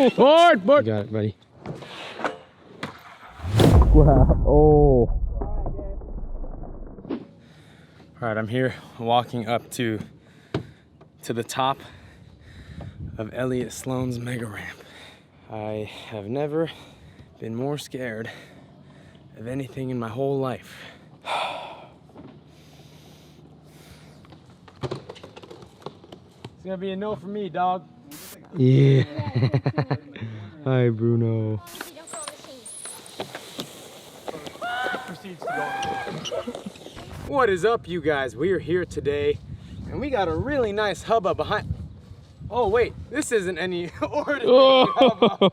Board! You got it, buddy. Wow. Oh. All right, I'm here walking up to the top of Elliot Sloan's mega ramp. I have never been more scared of anything in my whole life. It's gonna be a no for me, dog. Yeah. Hi, Bruno. What is up, you guys? We are here today, and we got a really nice hubba behind. Oh wait, this isn't any ordinary hubba.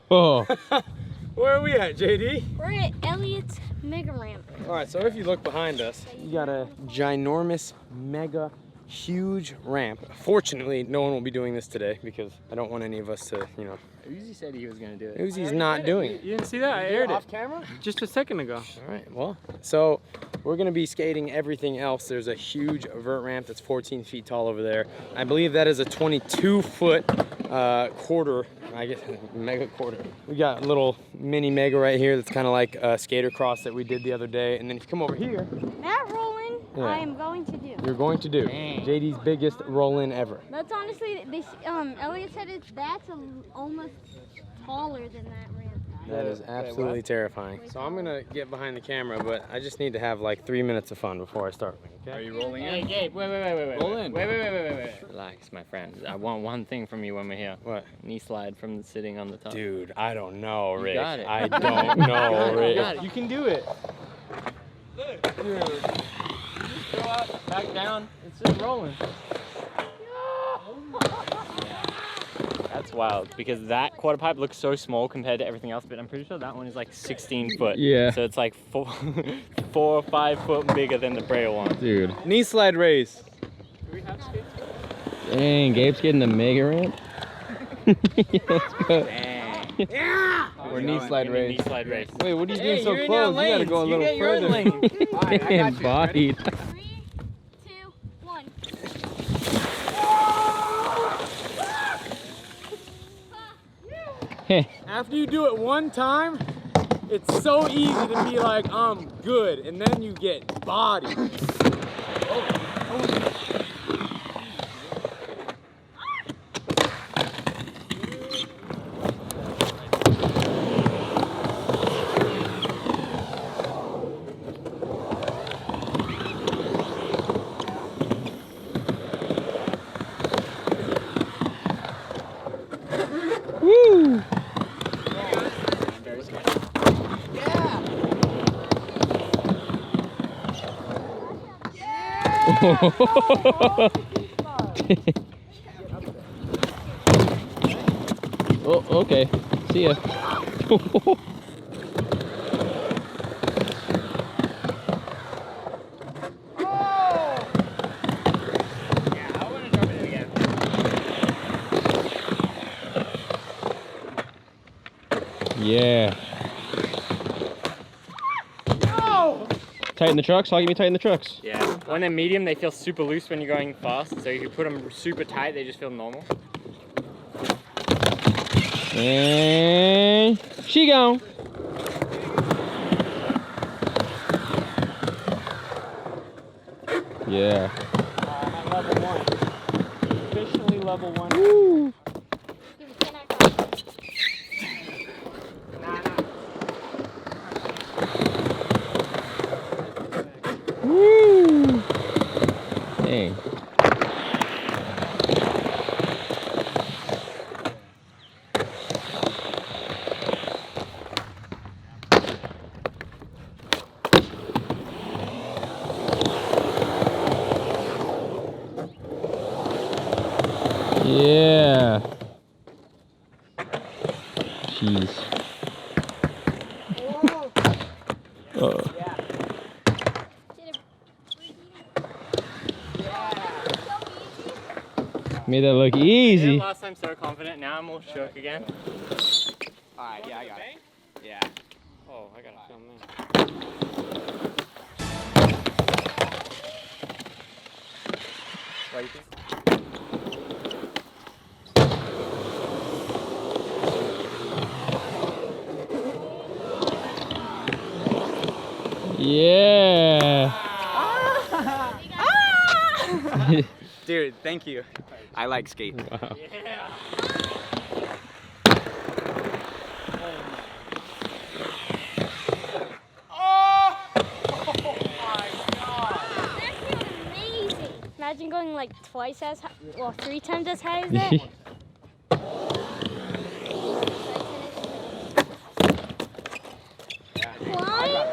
Where are we at, JD? We're at Elliot's mega ramp. All right, so if you look behind us, you got a ginormous, mega, huge ramp. Fortunately, no one will be doing this today because I don't want any of us to, you know. Uzi said he was gonna do it. Uzi's not doing it. You didn't see that? I aired it. Off camera? Just a second ago. All right, well, so we're gonna be skating everything else. There's a huge vert ramp that's 14 feet tall over there. I believe that is a 22-foot quarter, I guess, mega quarter. We got a little mini mega right here that's kind of like a skater cross that we did the other day. And then if you come over here. That roll-in, yeah. I am going to do. You're going to do. Dang. JD's biggest roll-in ever. That's honestly, Elliot said that's almost taller than that ramp. That is absolutely terrifying. So I'm gonna get behind the camera, but I just need to have like 3 minutes of fun before I start. Okay? Are you rolling in? Hey, Gabe, wait. Roll in. Wait. Relax, my friend. I want one thing from you when we're here. What? Knee slide from sitting on the top. Dude, I don't know, Rick. You got it. I don't know, Rick. You got it. You can do it. Dude. Go out, back down. It's just rolling. That's wild because that quarter pipe looks so small compared to everything else, but I'm pretty sure that one is like 16 foot. Yeah. So it's like 4 or 5 foot bigger than the Braille one. Dude. Knee slide race. Do we have skates? Dang, Gabe's getting the mega ramp. Let's go. Dang. Yeah! Or knee slide race. Knee slide race. Wait, what are you doing so close? You gotta go a little further. Right, Damn, bodied. 3, 2, 1. After you do it one time, it's so easy to be like, I'm good, and then you get bodied. Woo! Oh, okay. See ya. Yeah. No! Tighten the trucks? How can you tighten the trucks? Yeah. When they're medium, they feel super loose when you're going fast. So if you put them super tight, they just feel normal. And she gone. Yeah. I'm at level 1. Officially level 1. Woo. Woo! Dang. Yeah. Jeez. Uh-oh. Made that look easy. Yeah, last time so confident, now I'm all shook again. Alright, yeah, I got it. Yeah. Oh, I gotta film that. What do you think? Yeah. Dude, thank you. I like skate. Wow. That feels amazing. Imagine going like twice as high, well, 3 times as high as that. Climb?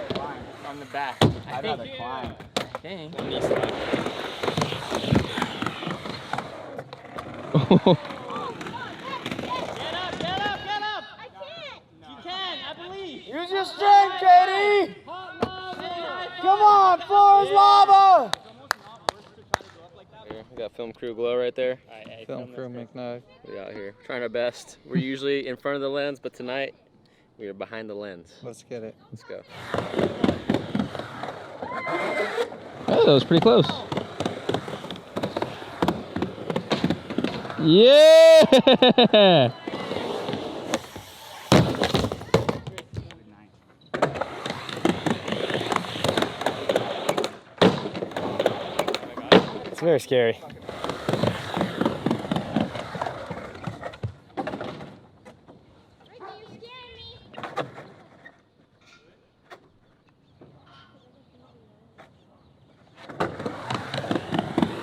From the back. I'd rather climb. Dang. Use your strength, JD! Come on, floor is lava! Here, we got film crew glow right there. Film crew McNug. We out here trying our best. We're usually in front of the lens, but tonight we are behind the lens. Let's get it. Let's go. Oh, that was pretty close. Yeah! It's very scary.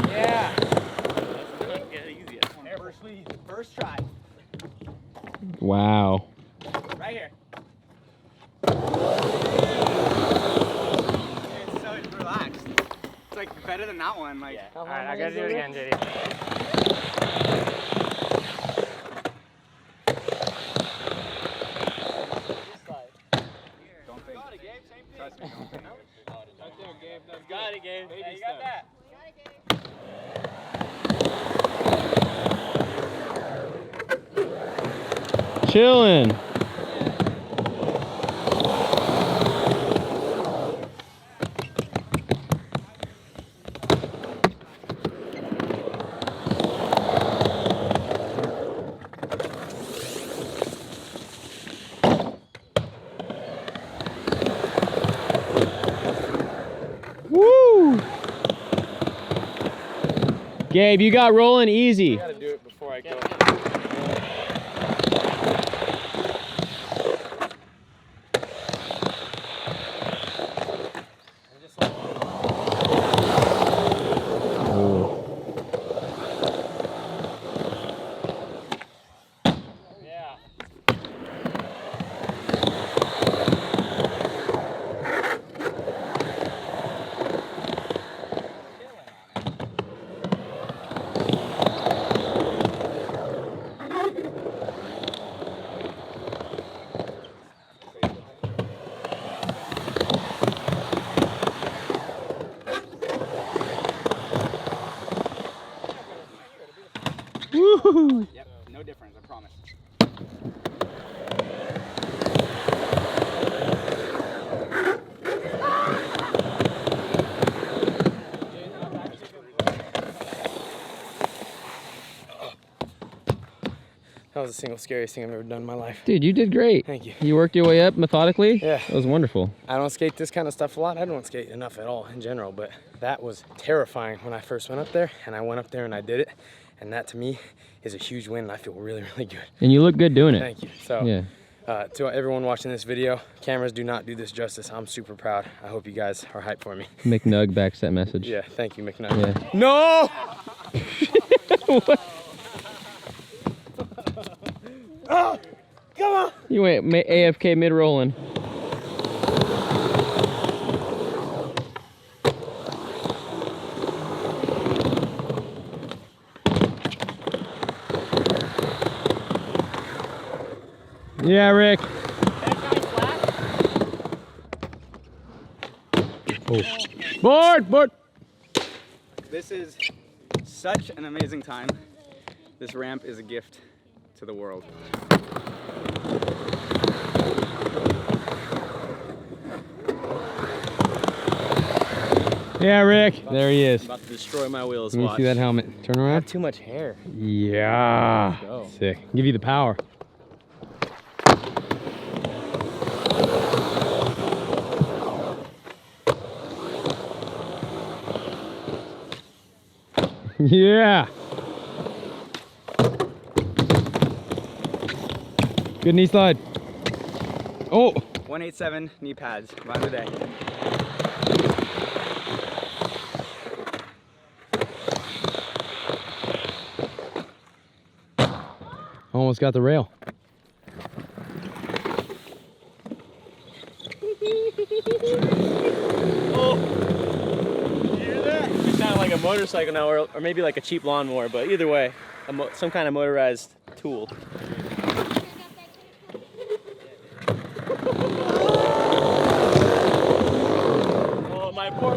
Yeah. First try. Wow. Right here. It's so relaxed. It's like better than that one. Like, All right, I gotta do it again, JD. don't think. Got it, Gabe. Same thing. Trust me, don't think. Right there, Gabe. That's got it, Gabe. Hey, you got that. Chillin'. Woo! Gabe, you got rolling easy. I gotta do it before I go. Woo! Yep, no difference, I promise. That was the single scariest thing I've ever done in my life. Dude, you did great. Thank you. You worked your way up methodically? Yeah. That was wonderful. I don't skate this kind of stuff a lot. I don't skate enough at all in general, but that was terrifying when I first went up there, and I went up there and I did it. And that to me is a huge win, and I feel really, really good. And you look good doing it. Thank you. So, Yeah. to everyone watching this video, cameras do not do this justice. I'm super proud. I hope you guys are hyped for me. McNug backs that message. Yeah, thank you, McNutt. Yeah. No! What? Oh, come on! You went AFK mid-rolling. Yeah, Rick. Oh. Board, board. This is such an amazing time. This ramp is a gift to the world. Yeah, Rick. There he is. About to destroy my wheels. Let me Watch. see that helmet. Turn I around. have too much hair. Yeah. Go. Sick. Give you the power. Yeah. Good knee slide. Oh. 187 knee pads. Run the day. Almost got the rail. Oh, you hear that? It sounded like a motorcycle now, or maybe like a cheap lawnmower, but either way, some kind of motorized tool. Oh, my poor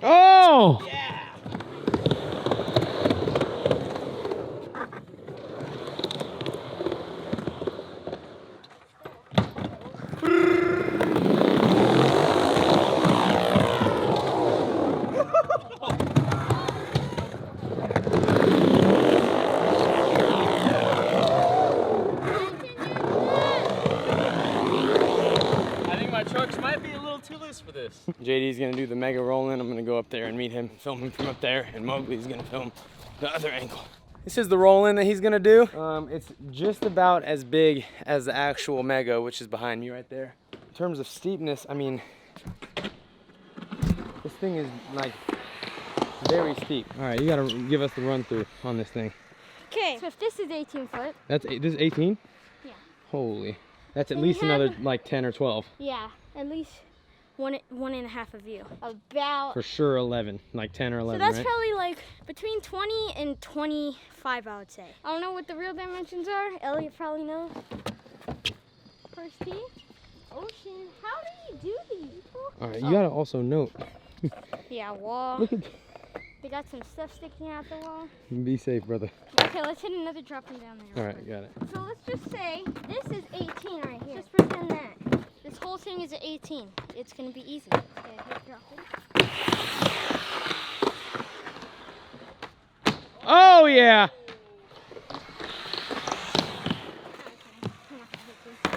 Oh! I think my trucks might be a little too loose for this. JD's gonna do the mega roll-in. I'm gonna go up there and meet him, film him from up there, and Mowgli's gonna film the other angle. This is the roll-in that he's gonna do. It's just about as big as the actual mega, which is behind me right there. In terms of steepness, I mean, this thing is like very steep. All right, you gotta give us the run through on this thing. Okay, so if this is 18 foot. This is 18? Yeah. Holy. That's at And we least another have- like 10 or 12. Yeah, at least one and a half of you. About. For sure 11, like 10 or 11, So that's right? probably like between 20 and 25, I would say. I don't know what the real dimensions are. Elliot probably knows. First tee. Ocean. How do you do these? All right, you gotta also note. Yeah, wall. Look at. They got some stuff sticking out the wall. Be safe, brother. Okay, let's hit another dropping down there. All right, got it. So let's just say this is 18 right here. Just pretend that. This whole thing is at 18. It's gonna be easy. Okay, hit dropping. Oh yeah.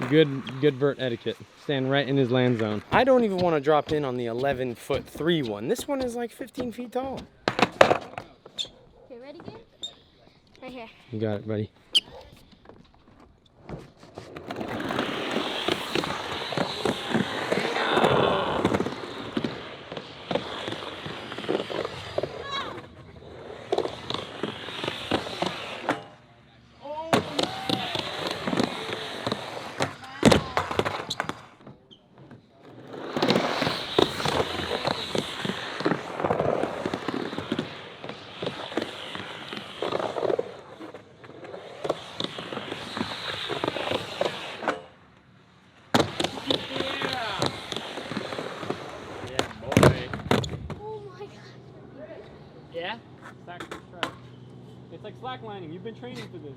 Good vert etiquette. Stand right in his land zone. I don't even want to drop in on the 11-foot 3 one. This one is like 15 feet tall. Okay, ready, game? Right here. You got it, buddy. Yeah? It's like slacklining. You've been training for this.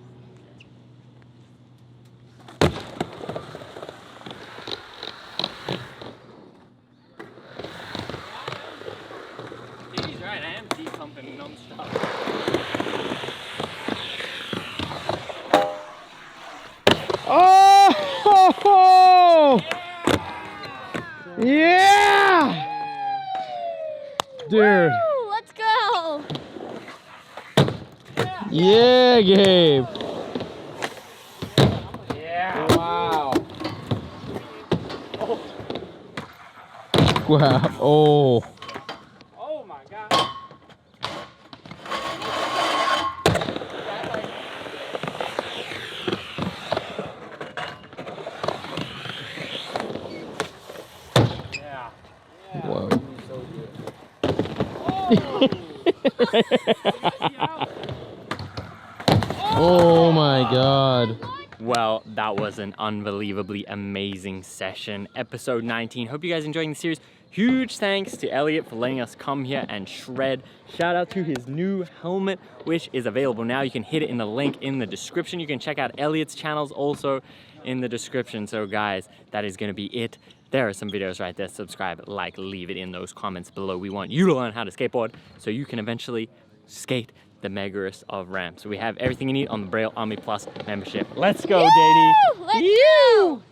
He's right. I am deep pumping non-stop. Oh! Yeah! Dude. Woo, let's go! Yeah, Gabe. Yeah. Wow. Wow. Oh. Oh my god. Yeah. Whoa. Oh my god. Well, that was an unbelievably amazing session. Episode 19. Hope you guys enjoying the series. Huge thanks to Elliot for letting us come here and shred. Shout out to his new helmet, which is available now. You can hit it in the link in the description. You can check out Elliot's channels also in the description. So guys, that is gonna be it. There are some videos right there. Subscribe, like, leave it in those comments below. We want you to learn how to skateboard so you can eventually skate the megarest of ramps. So we have everything you need on the Braille Omni Plus membership. Let's go, JD. Let's go!